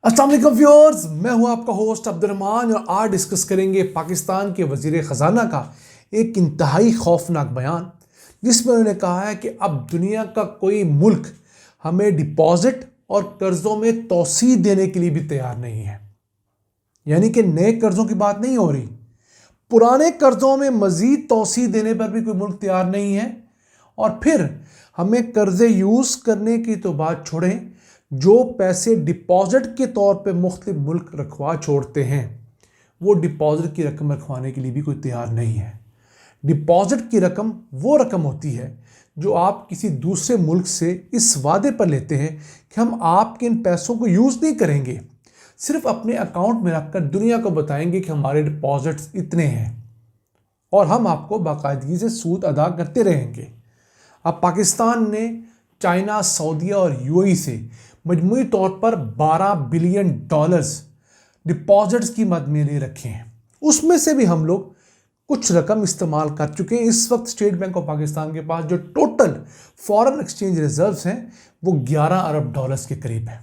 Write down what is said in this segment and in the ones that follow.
अस्सलाम वालेकुम व्यूअर्स, मैं हूं आपका होस्ट अब्दुर्रहमान और आज डिस्कस करेंगे पाकिस्तान के वजीर ख़जाना का एक इंतहाई खौफनाक बयान जिसमें उन्होंने कहा है कि अब दुनिया का कोई मुल्क हमें डिपॉजिट और कर्ज़ों में तोसी देने के लिए भी तैयार नहीं है। यानी कि नए कर्ज़ों की बात नहीं हो रही, पुराने कर्ज़ों में मज़ीद तोसी देने पर भी कोई मुल्क तैयार नहीं है। और फिर हमें कर्ज़े यूज़ करने की तो बात छोड़ें, जो पैसे डिपॉजिट के तौर पे मुख्तलिफ मुल्क रखवा छोड़ते हैं वो डिपॉजिट की रकम रखवाने के लिए भी कोई तैयार नहीं है। डिपॉजिट की रकम वो रकम होती है जो आप किसी दूसरे मुल्क से इस वादे पर लेते हैं कि हम आपके इन पैसों को यूज़ नहीं करेंगे, सिर्फ अपने अकाउंट में रखकर दुनिया को बताएंगे कि हमारे डिपॉजिट्स इतने हैं और हम आपको बाकायदगी से सूद अदा करते रहेंगे। अब पाकिस्तान ने चाइना, सऊदीया और यूएई से मजमूई तौर पर $12 बिलियन डिपॉजिट्स की मद में ले रखे हैं। उसमें से भी हम लोग कुछ रकम इस्तेमाल कर चुके हैं। इस वक्त स्टेट बैंक ऑफ पाकिस्तान के पास जो टोटल फॉरेन एक्सचेंज रिजर्व्स हैं वो $11 अरब के करीब है।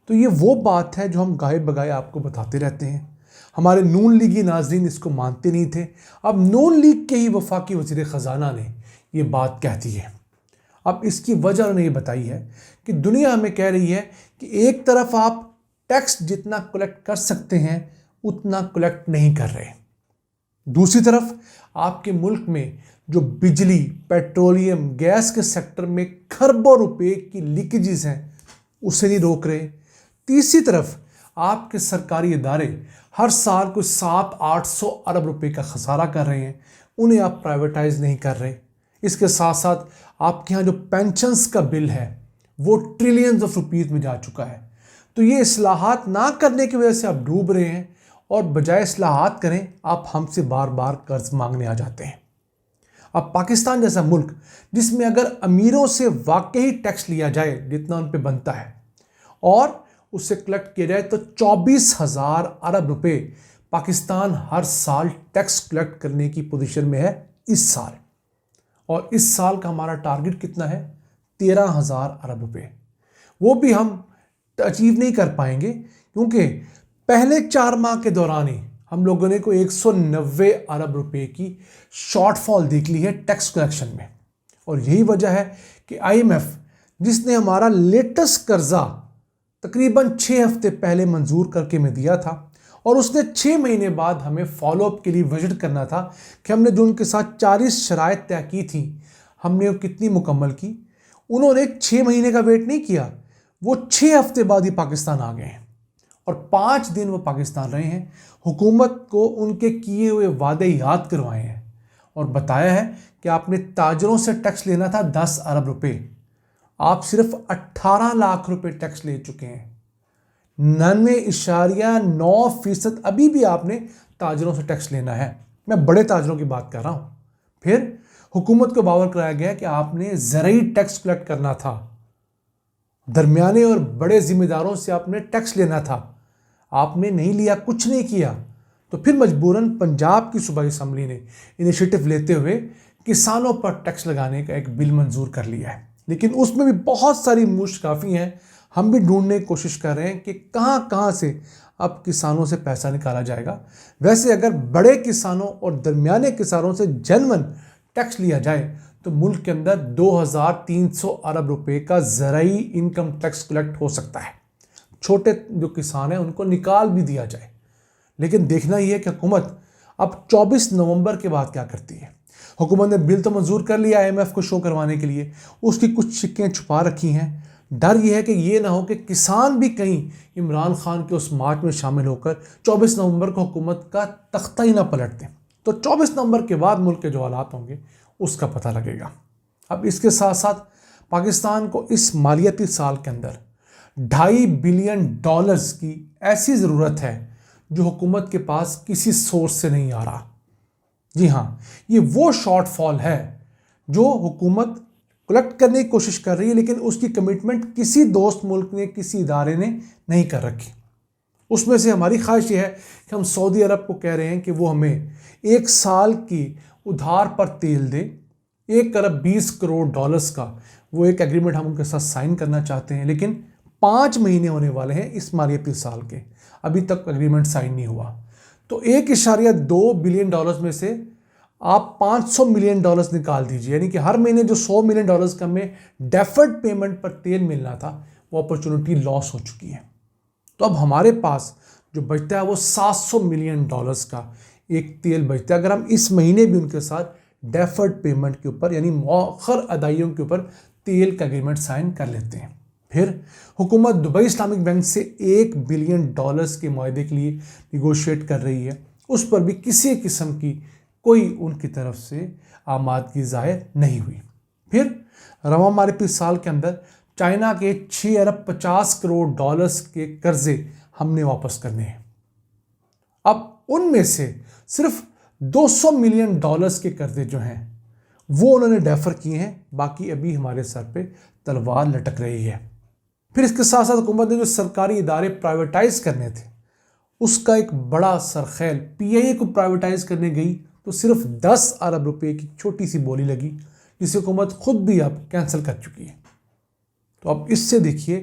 तो ये वो बात है जो हम गाहे बगाए आपको बताते रहते हैं। हमारे नून लीगी नाजरीन इसको मानते नहीं थे। अब नून लीग के ही वफाकी वज़ीर ख़जाना ने ये बात कहती है। अब इसकी वजह उन्होंने ये बताई है कि दुनिया हमें कह रही है कि एक तरफ आप टैक्स जितना कलेक्ट कर सकते हैं उतना कलेक्ट नहीं कर रहे, दूसरी तरफ आपके मुल्क में जो बिजली, पेट्रोलियम, गैस के सेक्टर में खरबों रुपए की लीकेजेस हैं उसे नहीं रोक रहे, तीसरी तरफ आपके सरकारी इदारे हर साल कुछ 700-800 अरब रुपए का खसारा कर रहे हैं, उन्हें आप प्राइवेटाइज नहीं कर रहे। इसके साथ साथ आपके यहाँ जो पेंशन्स का बिल है वो ट्रिलियंस ऑफ रुपीज़ में जा चुका है। तो ये इस्लाहात ना करने की वजह से आप डूब रहे हैं और बजाय इस्लाहात करें आप हमसे बार बार कर्ज मांगने आ जाते हैं। अब पाकिस्तान जैसा मुल्क जिसमें अगर अमीरों से वाकई टैक्स लिया जाए जितना उन पे बनता है और उससे कलेक्ट किया जाए तो 24,000 अरब रुपए पाकिस्तान हर साल टैक्स कलेक्ट करने की पोजीशन में है इस साल। और इस साल का हमारा टारगेट कितना है? 13,000 अरब रुपए। वो भी हम अचीव नहीं कर पाएंगे क्योंकि पहले 4 माह के दौरान ही हम लोगों ने कोई 190 अरब रुपए की शॉर्टफॉल देख ली है टैक्स कलेक्शन में। और यही वजह है कि IMF जिसने हमारा लेटेस्ट कर्जा तकरीबन 6 हफ्ते पहले मंजूर करके में दिया था और उसने 6 महीने बाद हमें फॉलोअप के लिए विजिट करना था कि हमने जो उनके साथ 40 शराइत तय की थी हमने वो कितनी मुकम्मल की। उन्होंने 6 महीने का वेट नहीं किया, वो 6 हफ्ते बाद ही पाकिस्तान आ गए हैं और 5 दिन वो पाकिस्तान रहे हैं। हुकूमत को उनके किए हुए वादे याद करवाए हैं और बताया है कि आपने ताजरों से टैक्स लेना था 10 अरब रुपए, आप सिर्फ 18 लाख रुपए टैक्स ले चुके हैं। 99.9% अभी भी आपने ताजरों से टैक्स लेना है। मैं बड़े ताजरों की बात कर रहा हूं। फिर हुकूमत को बावर कराया गया कि आपने ज़रूरी टैक्स कलेक्ट करना था, दरमियाने और बड़े जिम्मेदारों से आपने टैक्स लेना था, आपने नहीं लिया, कुछ नहीं किया। तो फिर मजबूरन पंजाब की सूबाई असम्बली ने इनिशिएटिव लेते हुए किसानों पर टैक्स लगाने का एक बिल मंजूर कर लिया है, लेकिन उसमें भी बहुत सारी मुश्किलात हैं। हम भी ढूंढने की कोशिश कर रहे हैं कि कहां से अब किसानों से पैसा निकाला जाएगा। वैसे अगर बड़े किसानों और दरमियाने किसानों से जेन्युइन टैक्स लिया जाए तो मुल्क के अंदर 2,300 अरब रुपए का ज़राई इनकम टैक्स कलेक्ट हो सकता है। छोटे जो किसान हैं उनको निकाल भी दिया जाए। लेकिन देखना ही है कि हुकूमत अब 24 नवंबर के बाद क्या करती है। हुकूमत ने बिल तो मंजूर कर लिया IMF को शो करवाने के लिए, उसकी कुछ शिक्कें छुपा रखी हैं। डर यह है कि ये ना हो कि किसान भी कहीं इमरान खान के उस मार्च में शामिल होकर 24 नवंबर को हुकूमत का तख्ता ही ना पलट दें। तो 24 नवंबर के बाद मुल्क के जो हालात होंगे उसका पता लगेगा। अब इसके साथ साथ पाकिस्तान को इस मालियाती साल के अंदर $2.5 बिलियन की ऐसी ज़रूरत है जो हुकूमत के पास किसी सोर्स से नहीं आ रहा। जी हाँ, ये वो शॉर्टफॉल है जो हुकूमत कलेक्ट करने की कोशिश कर रही है, लेकिन उसकी कमिटमेंट किसी दोस्त मुल्क ने, किसी इदारे ने नहीं कर रखी। उसमें से हमारी ख्वाहिश ये है कि हम सऊदी अरब को कह रहे हैं कि वो हमें 1 साल की उधार पर तेल दे, $1 अरब 20 करोड़ का वो एक एग्रीमेंट हम उनके साथ साइन करना चाहते हैं, लेकिन 5 महीने होने वाले हैं इस माली अप्रैल साल के, अभी तक एग्रीमेंट साइन नहीं हुआ। तो 1.2 बिलियन डॉलर्स में से आप 500 मिलियन डॉलर्स निकाल दीजिए, यानी कि हर महीने जो 100 मिलियन डॉलर्स का हमें डेफर्ड पेमेंट पर तेल मिलना था वो अपॉर्चुनिटी लॉस हो चुकी है। तो अब हमारे पास जो बचता है वो 700 मिलियन डॉलर्स का एक तेल बचता है, अगर हम इस महीने भी उनके साथ डेफर्ड पेमेंट के ऊपर यानी मौखर अदाइयों के ऊपर तेल का एग्रीमेंट साइन कर लेते हैं। फिर हुकूमत दुबई इस्लामिक बैंक से 1 बिलियन डॉलर्स के मुआहदे के लिए निगोशिएट कर रही है, उस पर भी किसी किस्म की कोई उनकी तरफ से आमादगी ज़ाहिर नहीं हुई। फिर रवा माली साल के अंदर चाइना के 6 अरब 50 करोड़ डॉलर्स के कर्जे हमने वापस करने हैं। अब उनमें से सिर्फ 200 मिलियन डॉलर्स के कर्जे जो हैं वो उन्होंने डेफर किए हैं, बाकी अभी हमारे सर पे तलवार लटक रही है। फिर इसके साथ साथ हुकूमत ने जो सरकारी इदारे प्राइवेटाइज करने थे उसका एक बड़ा सरखेल पीआईए को प्राइवेटाइज करने गई तो सिर्फ 10 अरब रुपए की छोटी सी बोली लगी, जिसे हुकूमत खुद भी अब कैंसिल कर चुकी है। तो अब इससे देखिए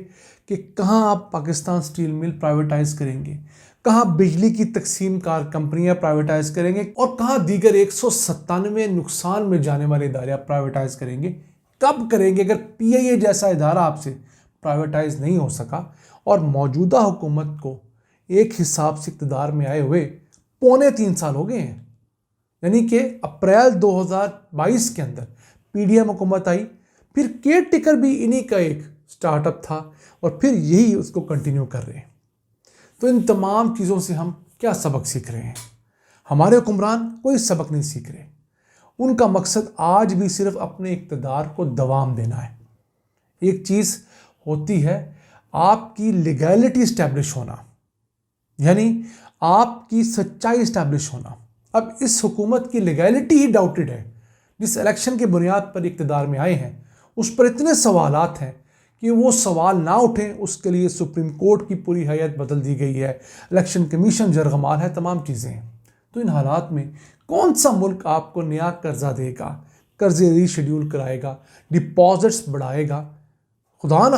कि कहाँ आप पाकिस्तान स्टील मिल प्राइवेटाइज करेंगे, कहाँ बिजली की तकसीम कार कंपनियां प्राइवेटाइज करेंगे और कहाँ दीगर 197 नुकसान में जाने वाले इदारे आप प्राइवेटाइज करेंगे, कब करेंगे। अगर पीआईए जैसा इदारा आपसे प्राइवेटाइज नहीं हो सका और मौजूदा हुकूमत को एक हिसाब से इक़्तिदार में आए हुए 3.25 साल हो गए हैं, यानी कि अप्रैल 2022 के अंदर पीडीएम हुकूमत आई, फिर केयर टेकर भी इन्हीं का एक स्टार्टअप था और फिर यही उसको कंटिन्यू कर रहे हैं। तो इन तमाम चीज़ों से हम क्या सबक सीख रहे हैं? हमारे हुक्मरान कोई सबक नहीं सीख रहे, उनका मकसद आज भी सिर्फ अपने इक़्तिदार को दवाम देना है। एक चीज़ होती है आपकी लीगैलिटी इस्टेब्लिश होना, यानी आपकी सच्चाई इस्टेब्लिश होना। अब इस हुकूमत की लीगैलिटी ही डाउटेड है। जिस इलेक्शन की बुनियाद पर इक़्तिदार में आए हैं उस पर इतने सवालात हैं कि वो सवाल ना उठें उसके लिए सुप्रीम कोर्ट की पूरी हैयत बदल दी गई है, इलेक्शन कमीशन जरगमाल है, तमाम चीज़ें हैं। तो इन हालात में कौन सा मुल्क आपको नया कर्जा देगा, कर्जे रीशेड्यूल कराएगा, डिपॉजिट्स बढ़ाएगा? खुदा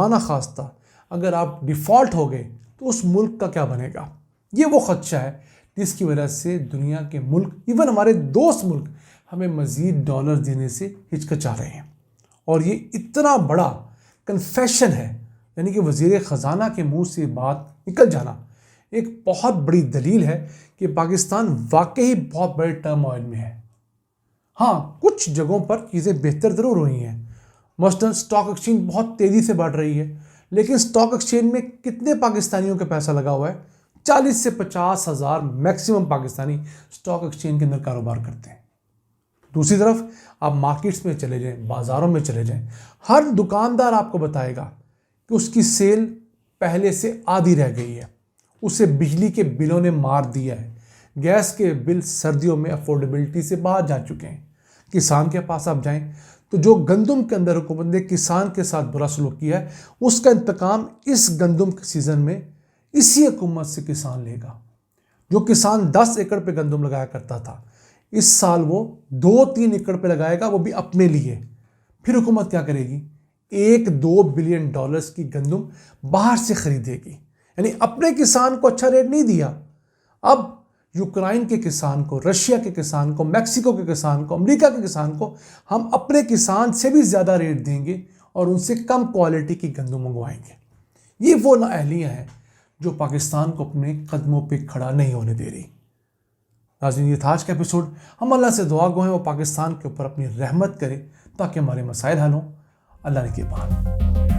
न खास्ता अगर आप डिफ़ॉल्ट हो गए तो उस मुल्क का क्या बनेगा? ये वो ख़दशा है जिसकी वजह से दुनिया के मुल्क, इवन हमारे दोस्त मुल्क, हमें मज़ीद डॉलर देने से हिचकिचा रहे हैं। और ये इतना बड़ा कन्फेशन है, यानी कि वज़ीर ख़जाना के मुंह से बात निकल जाना एक बहुत बड़ी दलील है कि पाकिस्तान वाकई बहुत बड़े टर्मोइल में है। हाँ, कुछ जगहों पर चीज़ें बेहतर ज़रूर हुई हैं, मसलन स्टॉक एक्सचेंज बहुत तेज़ी से बढ़ रही है, लेकिन स्टॉक एक्सचेंज में कितने पाकिस्तानियों का पैसा लगा हुआ है? 40 से 50 हज़ार मैक्सिमम पाकिस्तानी स्टॉक एक्सचेंज के अंदर कारोबार करते हैं। दूसरी तरफ आप मार्केट्स में चले जाएं, बाज़ारों में चले जाएं, हर दुकानदार आपको बताएगा कि उसकी सेल पहले से आधी रह गई है, उसे बिजली के बिलों ने मार दिया है, गैस के बिल सर्दियों में अफोर्डेबिलिटी से बाहर जा चुके हैं। किसान के पास आप जाएं तो जो गंदम के अंदर हुकूमत ने किसान के साथ बुरा सलूक किया है उसका इंतकाम इस गंदम के सीज़न में इसी हुकूमत से किसान लेगा। जो किसान 10 एकड़ पे गंदम लगाया करता था, इस साल वो 2-3 एकड़ पे लगाएगा, वो भी अपने लिए। फिर हुकूमत क्या करेगी? 1-2 बिलियन डॉलर्स की गंदम बाहर से खरीदेगी, यानी अपने किसान को अच्छा रेट नहीं दिया, अब यूक्रेन के किसान को, रशिया के किसान को, मैक्सिको के किसान को, अमेरिका के किसान को हम अपने किसान से भी ज़्यादा रेट देंगे और उनसे कम क्वालिटी की गंदम मंगवाएंगे। ये वो नाअहलियाँ हैं जो पाकिस्तान को अपने कदमों पे खड़ा नहीं होने दे रही। नाज़रीन, ये था आज का एपिसोड। हम अल्लाह से दुआ गो हैं वो पाकिस्तान के ऊपर अपनी रहमत करे ताकि हमारे मसाइल हल हों। अल्लाह ने की बात।